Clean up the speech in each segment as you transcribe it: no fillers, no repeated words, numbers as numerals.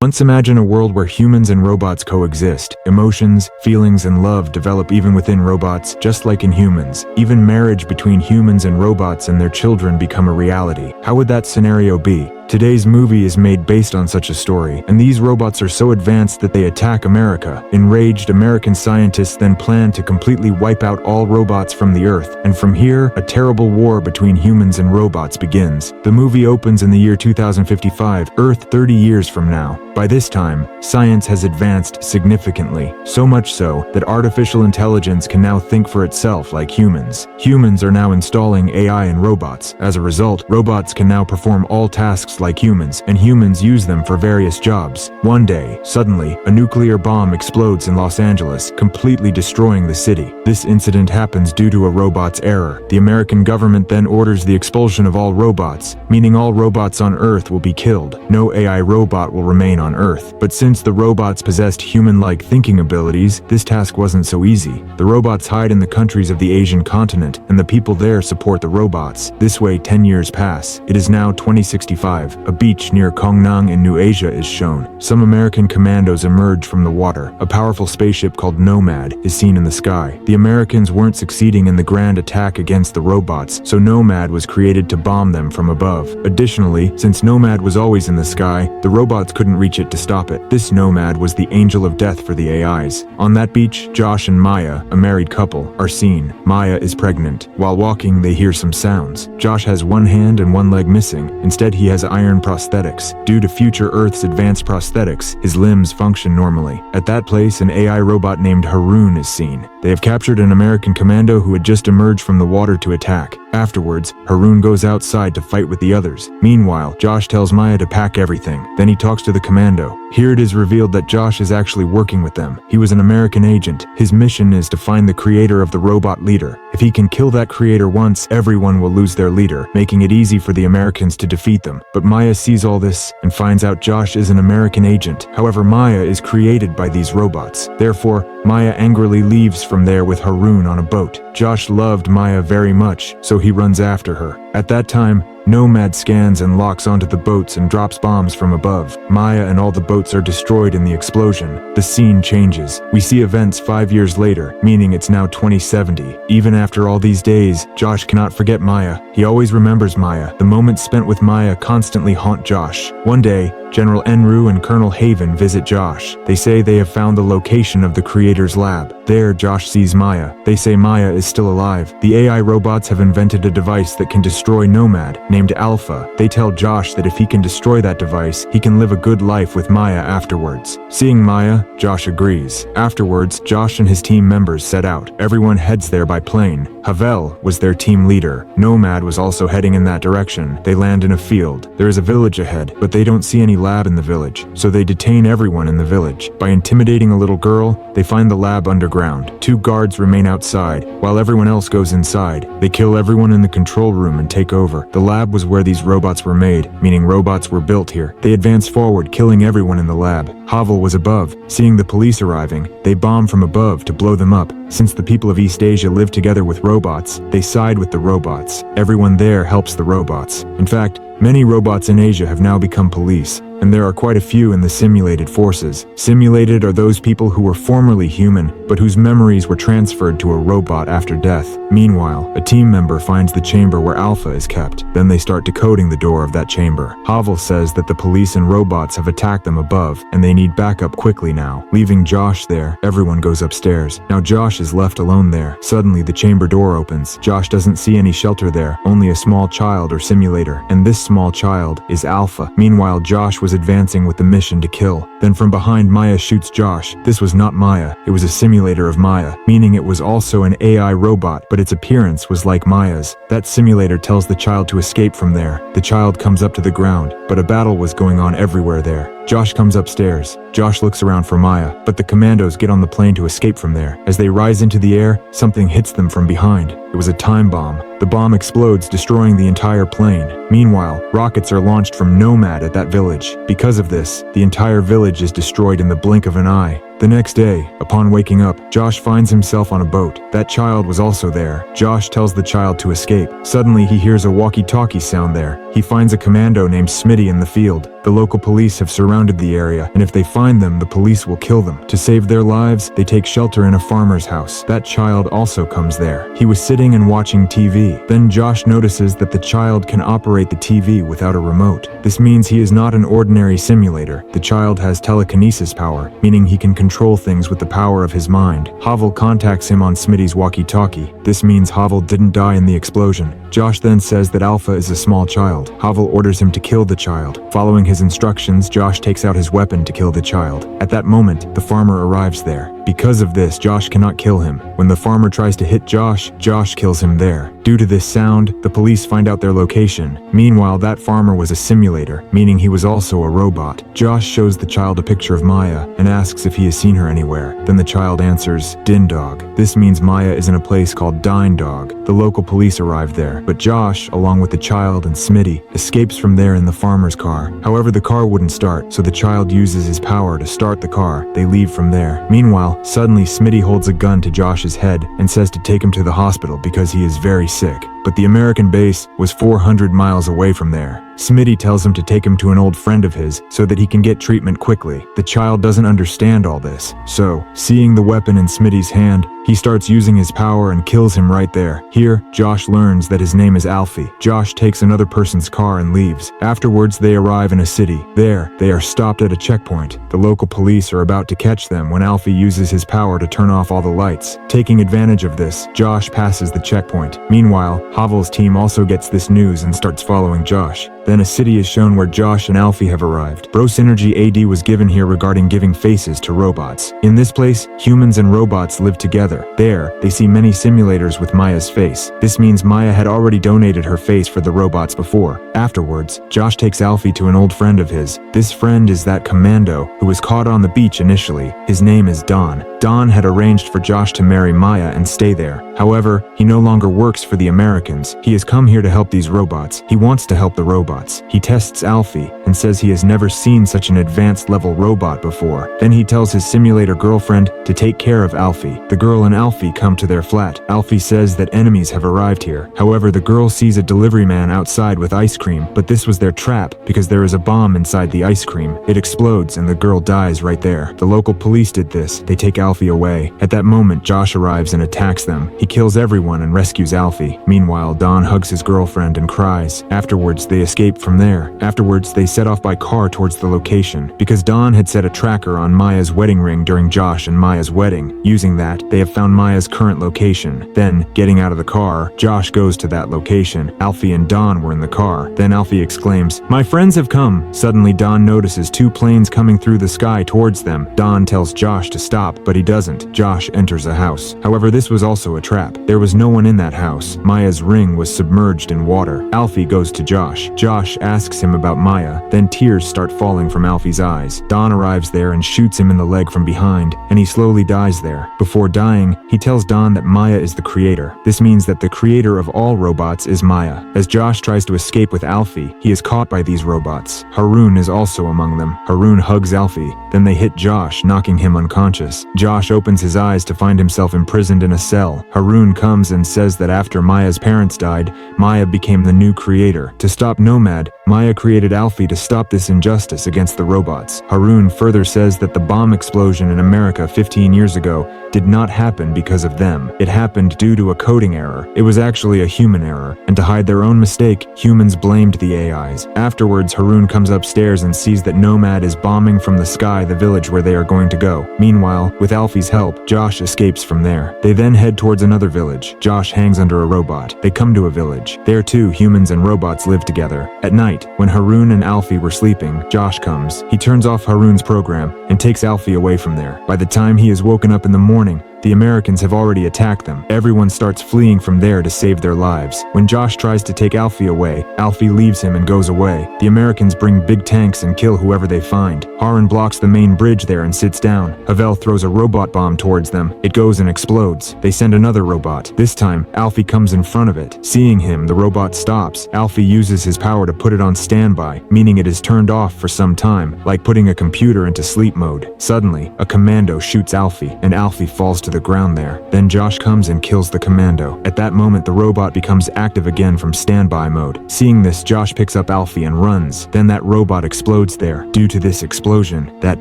Once imagine a world where humans and robots coexist. Emotions, feelings, and love develop even within robots, just like in humans. Even marriage between humans and robots and their children become a reality. How would that scenario be? Today's movie is made based on such a story, and these robots are so advanced that they attack America. Enraged American scientists then plan to completely wipe out all robots from the Earth, and from here, a terrible war between humans and robots begins. The movie opens in the year 2055, Earth 30 years from now. By this time, science has advanced significantly, so much so that artificial intelligence can now think for itself like humans. Humans are now installing AI in robots. As a result, robots can now perform all tasks like humans, and humans use them for various jobs. One day, suddenly, a nuclear bomb explodes in Los Angeles, completely destroying the city. This incident happens due to a robot's error. The American government then orders the expulsion of all robots, meaning all robots on Earth will be killed. No AI robot will remain on Earth. But since the robots possessed human-like thinking abilities, this task wasn't so easy. The robots hide in the countries of the Asian continent, and the people there support the robots. This way, 10 years pass. It is now 2065. A beach near Kongnang in New Asia is shown. Some American commandos emerge from the water. A powerful spaceship called Nomad is seen in the sky. The Americans weren't succeeding in the grand attack against the robots, so Nomad was created to bomb them from above. Additionally, since Nomad was always in the sky, the robots couldn't reach it to stop it. This Nomad was the angel of death for the AIs. On that beach, Josh and Maya, a married couple, are seen. Maya is pregnant. While walking, they hear some sounds. Josh has one hand and one leg missing. Instead, he has iron prosthetics. Due to future Earth's advanced prosthetics, his limbs function normally. At that place, an AI robot named Haroon is seen. They have captured an American commando who had just emerged from the water to attack. Afterwards, Haroon goes outside to fight with the others. Meanwhile, Josh tells Maya to pack everything. Then he talks to the commando. Here it is revealed that Josh is actually working with them. He was an American agent. His mission is to find the creator of the robot leader. If he can kill that creator once, everyone will lose their leader, making it easy for the Americans to defeat them. But Maya sees all this and finds out Josh is an American agent. However, Maya is created by these robots. Therefore, Maya angrily leaves from there with Haroon on a boat. Josh loved Maya very much, so he runs after her. At that time, Nomad scans and locks onto the boats and drops bombs from above. Maya and all the boats are destroyed in the explosion. The scene changes. We see events 5 years later, meaning it's now 2070. Even after all these days, Josh cannot forget Maya. He always remembers Maya. The moments spent with Maya constantly haunt Josh. One day, General Enru and Colonel Haven visit Josh. They say they have found the location of the creator's lab. There, Josh sees Maya. They say Maya is still alive. The AI robots have invented a device that can destroy Nomad, named Alpha. They tell Josh that if he can destroy that device, he can live a good life with Maya afterwards. Seeing Maya, Josh agrees. Afterwards, Josh and his team members set out. Everyone heads there by plane. Havel was their team leader. Nomad was also heading in that direction. They land in a field. There is a village ahead, but they don't see any lab in the village, so they detain everyone in the village. By intimidating a little girl, they find the lab underground. 2 guards remain outside, while everyone else goes inside. They kill everyone in the control room and take over. The lab was where these robots were made, meaning robots were built here. They advance forward, killing everyone in the lab. Havel was above. Seeing the police arriving, they bomb from above to blow them up. Since the people of East Asia live together with robots, they side with the robots. Everyone there helps the robots. In fact, many robots in Asia have now become police, and there are quite a few in the simulated forces. Simulated are those people who were formerly human, but whose memories were transferred to a robot after death. Meanwhile, a team member finds the chamber where Alpha is kept. Then they start decoding the door of that chamber. Havel says that the police and robots have attacked them above, and they need backup quickly now. Leaving Josh there, everyone goes upstairs. Now Josh is left alone there. Suddenly, the chamber door opens. Josh doesn't see any shelter there, only a small child or simulator, and this small child is Alpha. Meanwhile, Josh was advancing with the mission to kill. Then from behind, Maya shoots Josh. This was not Maya, it was a simulator of Maya, meaning it was also an AI robot, but its appearance was like Maya's. That simulator tells the child to escape from there. The child comes up to the ground, but a battle was going on everywhere there. Josh comes upstairs. Josh looks around for Maya, but the commandos get on the plane to escape from there. As they rise into the air, something hits them from behind. It was a time bomb. The bomb explodes, destroying the entire plane. Meanwhile, rockets are launched from Nomad at that village. Because of this, the entire village is destroyed in the blink of an eye. The next day, upon waking up, Josh finds himself on a boat. That child was also there. Josh tells the child to escape. Suddenly, he hears a walkie-talkie sound there. He finds a commando named Smitty in the field. The local police have surrounded the area, and if they find them, the police will kill them. To save their lives, they take shelter in a farmer's house. That child also comes there. He was sitting and watching TV. Then Josh notices that the child can operate the TV without a remote. This means he is not an ordinary simulator. The child has telekinesis power, meaning he can control things with the power of his mind. Havel contacts him on Smitty's walkie-talkie. This means Havel didn't die in the explosion. Josh then says that Alpha is a small child. Havel orders him to kill the child. Following his instructions, Josh takes out his weapon to kill the child. At that moment, the farmer arrives there. Because of this, Josh cannot kill him. When the farmer tries to hit Josh, Josh kills him there. Due to this sound, the police find out their location. Meanwhile, that farmer was a simulator, meaning he was also a robot. Josh shows the child a picture of Maya and asks if he has seen her anywhere. Then the child answers, Din Dog. This means Maya is in a place called Dine Dog. The local police arrive there, but Josh, along with the child and Smitty, escapes from there in the farmer's car. However, the car wouldn't start, so the child uses his power to start the car. They leave from there. Meanwhile, suddenly Smitty holds a gun to Josh's head and says to take him to the hospital because he is very sick. But the American base was 400 miles away from there. Smitty tells him to take him to an old friend of his so that he can get treatment quickly. The child doesn't understand all this, so, seeing the weapon in Smitty's hand, he starts using his power and kills him right there. Here, Josh learns that his name is Alfie. Josh takes another person's car and leaves. Afterwards, they arrive in a city. There, they are stopped at a checkpoint. The local police are about to catch them when Alfie uses his power to turn off all the lights. Taking advantage of this, Josh passes the checkpoint. Meanwhile, Havel's team also gets this news and starts following Josh. Then a city is shown where Josh and Alfie have arrived. Bro Synergy AD was given here regarding giving faces to robots. In this place, humans and robots live together. There, they see many simulators with Maya's face. This means Maya had already donated her face for the robots before. Afterwards, Josh takes Alfie to an old friend of his. This friend is that commando who was caught on the beach initially. His name is Don. Don had arranged for Josh to marry Maya and stay there. However, he no longer works for the Americans. He has come here to help these robots. He wants to help the robots. He tests Alfie and says he has never seen such an advanced level robot before. Then he tells his simulator girlfriend to take care of Alfie. The girl and Alfie come to their flat. Alfie says that enemies have arrived here. However, the girl sees a delivery man outside with ice cream, but this was their trap because there is a bomb inside the ice cream. It explodes and the girl dies right there. The local police did this. They take Alfie away. At that moment, Josh arrives and attacks them. He kills everyone and rescues Alfie. Meanwhile, Don hugs his girlfriend and cries. Afterwards, they escape from there. Afterwards, they set off by car towards the location. Because Don had set a tracker on Maya's wedding ring during Josh and Maya's wedding. Using that, they have found Maya's current location. Then, getting out of the car, Josh goes to that location. Alfie and Don were in the car. Then Alfie exclaims, "My friends have come!" Suddenly, Don notices two planes coming through the sky towards them. Don tells Josh to stop, but he doesn't. Josh enters a house. However, this was also a trap. There was no one in that house. Maya's ring was submerged in water. Alfie goes to Josh. Josh asks him about Maya. Then tears start falling from Alfie's eyes. Don arrives there and shoots him in the leg from behind, and he slowly dies there. Before dying, he tells Don that Maya is the creator. This means that the creator of all robots is Maya. As Josh tries to escape with Alfie, he is caught by these robots. Haroon is also among them. Haroon hugs Alfie. Then they hit Josh, knocking him unconscious. Josh opens his eyes to find himself imprisoned in a cell. Haroon comes and says that after Maya's parents died, Maya became the new creator. To stop Nomad, Maya created Alfie to stop this injustice against the robots. Haroon further says that the bomb explosion in America 15 years ago did not happen because of them. It happened due to a coding error. It was actually a human error, and to hide their own mistake, humans blamed the AIs. Afterwards, Haroon comes upstairs and sees that Nomad is bombing from the sky the village where they are going to go. Meanwhile, with Alfie's help, Josh escapes from there. They then head towards another village. Josh hangs under a robot. They come to a village. There too, humans and robots live together. At night, when Haroon and Alfie were sleeping, Josh comes. He turns off Haroon's program and takes Alfie away from there. By the time he is woken up in the morning, the Americans have already attacked them. Everyone starts fleeing from there to save their lives. When Josh tries to take Alfie away, Alfie leaves him and goes away. The Americans bring big tanks and kill whoever they find. Haroon blocks the main bridge there and sits down. Havel throws a robot bomb towards them. It goes and explodes. They send another robot. This time, Alfie comes in front of it. Seeing him, the robot stops. Alfie uses his power to put it on standby, meaning it is turned off for some time, like putting a computer into sleep mode. Suddenly, a commando shoots Alfie, and Alfie falls to to the ground there. Then Josh comes and kills the commando. At that moment, the robot becomes active again from standby mode. Seeing this, Josh picks up Alfie and runs. Then that robot explodes there. Due to this explosion, that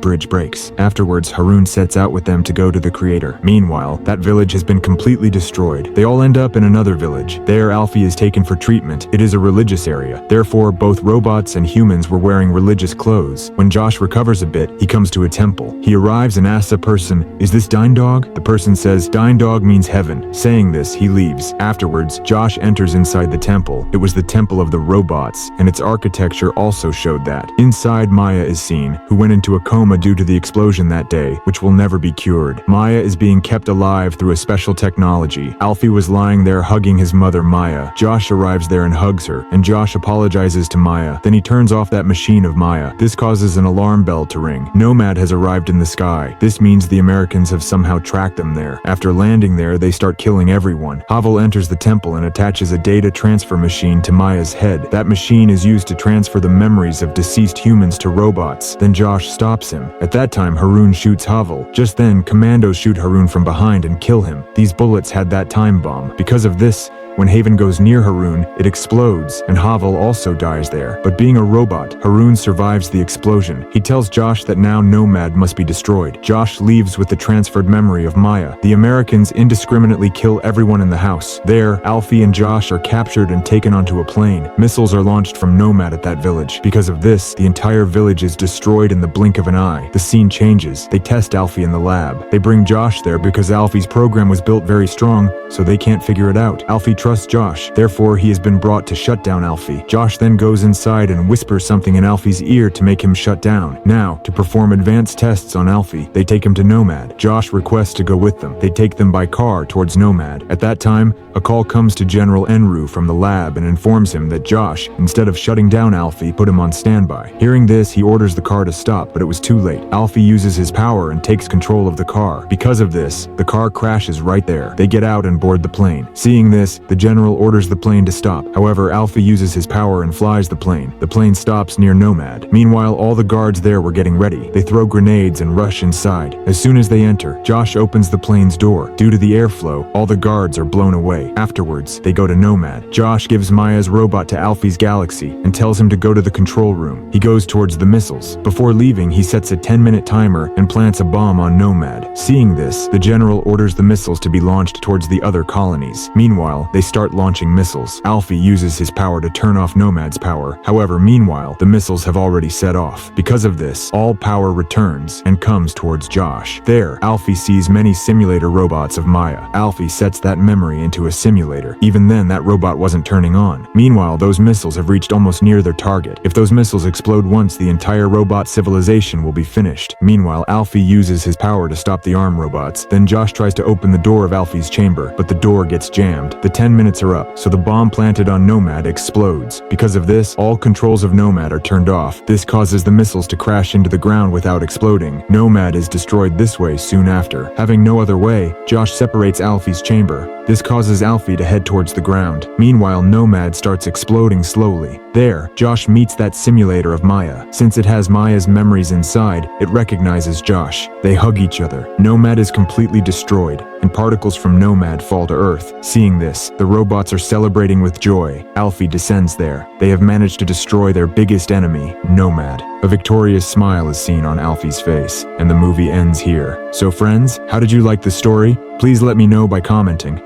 bridge breaks. Afterwards, Haroon sets out with them to go to the creator. Meanwhile, that village has been completely destroyed. They all end up in another village. There, Alfie is taken for treatment. It is a religious area. Therefore, both robots and humans were wearing religious clothes. When Josh recovers a bit, he comes to a temple. He arrives and asks a person, "Is this Dine Dog?" The person says, "Dine Dog means heaven." Saying this, he leaves. Afterwards, Josh enters inside the temple. It was the temple of the robots, and its architecture also showed that. Inside, Maya is seen, who went into a coma due to the explosion that day, which will never be cured. Maya is being kept alive through a special technology. Alfie was lying there hugging his mother, Maya. Josh arrives there and hugs her, and Josh apologizes to Maya. Then he turns off that machine of Maya. This causes an alarm bell to ring. Nomad has arrived in the sky. This means the Americans have somehow tracked them there. After landing there, they start killing everyone. Havel enters the temple and attaches a data transfer machine to Maya's head. That machine is used to transfer the memories of deceased humans to robots. Then Josh stops him. At that time, Haroon shoots Havel. Just then, commandos shoot Haroon from behind and kill him. These bullets had that time bomb. Because of this, when Haven goes near Haroon, it explodes, and Havel also dies there. But being a robot, Haroon survives the explosion. He tells Josh that now Nomad must be destroyed. Josh leaves with the transferred memory of Maya. The Americans indiscriminately kill everyone in the house. There, Alfie and Josh are captured and taken onto a plane. Missiles are launched from Nomad at that village. Because of this, the entire village is destroyed in the blink of an eye. The scene changes. They test Alfie in the lab. They bring Josh there because Alfie's program was built very strong, so they can't figure it out. Alfie trusts Josh, therefore he has been brought to shut down Alfie. Josh then goes inside and whispers something in Alfie's ear to make him shut down. Now, to perform advanced tests on Alfie, they take him to Nomad. Josh requests to go with them. They take them by car towards Nomad. At that time, a call comes to General Enru from the lab and informs him that Josh, instead of shutting down Alfie, put him on standby. Hearing this, he orders the car to stop, but it was too late. Alfie uses his power and takes control of the car. Because of this, the car crashes right there. They get out and board the plane. Seeing this, the general orders the plane to stop. However, Alfie uses his power and flies the plane. The plane stops near Nomad. Meanwhile, all the guards there were getting ready. They throw grenades and rush inside. As soon as they enter, Josh opens the plane's door. Due to the airflow, all the guards are blown away. Afterwards, they go to Nomad. Josh gives Maya's robot to Alfie's galaxy and tells him to go to the control room. He goes towards the missiles. Before leaving, he sets a 10-minute timer and plants a bomb on Nomad. Seeing this, the general orders the missiles to be launched towards the other colonies. Meanwhile, they start launching missiles. Alfie uses his power to turn off Nomad's power. However, meanwhile, the missiles have already set off. Because of this, all power returns and comes towards Josh. There, Alfie sees many simulator robots of Maya. Alfie sets that memory into a simulator. Even then, that robot wasn't turning on. Meanwhile, those missiles have reached almost near their target. If those missiles explode once, the entire robot civilization will be finished. Meanwhile, Alfie uses his power to stop the arm robots. Then Josh tries to open the door of Alfie's chamber, but the door gets jammed. The 10 minutes are up, so the bomb planted on Nomad explodes. Because of this, all controls of Nomad are turned off. This causes the missiles to crash into the ground without exploding. Nomad is destroyed this way soon after. Having no other way, Josh separates Alfie's chamber. This causes Alfie to head towards the ground. Meanwhile, Nomad starts exploding slowly. There, Josh meets that simulator of Maya. Since it has Maya's memories inside, it recognizes Josh. They hug each other. Nomad is completely destroyed, and particles from Nomad fall to Earth. Seeing this, the robots are celebrating with joy. Alfie descends there. They have managed to destroy their biggest enemy, Nomad. A victorious smile is seen on Alfie's face, and the movie ends here. So friends, how did you like the story? Please let me know by commenting.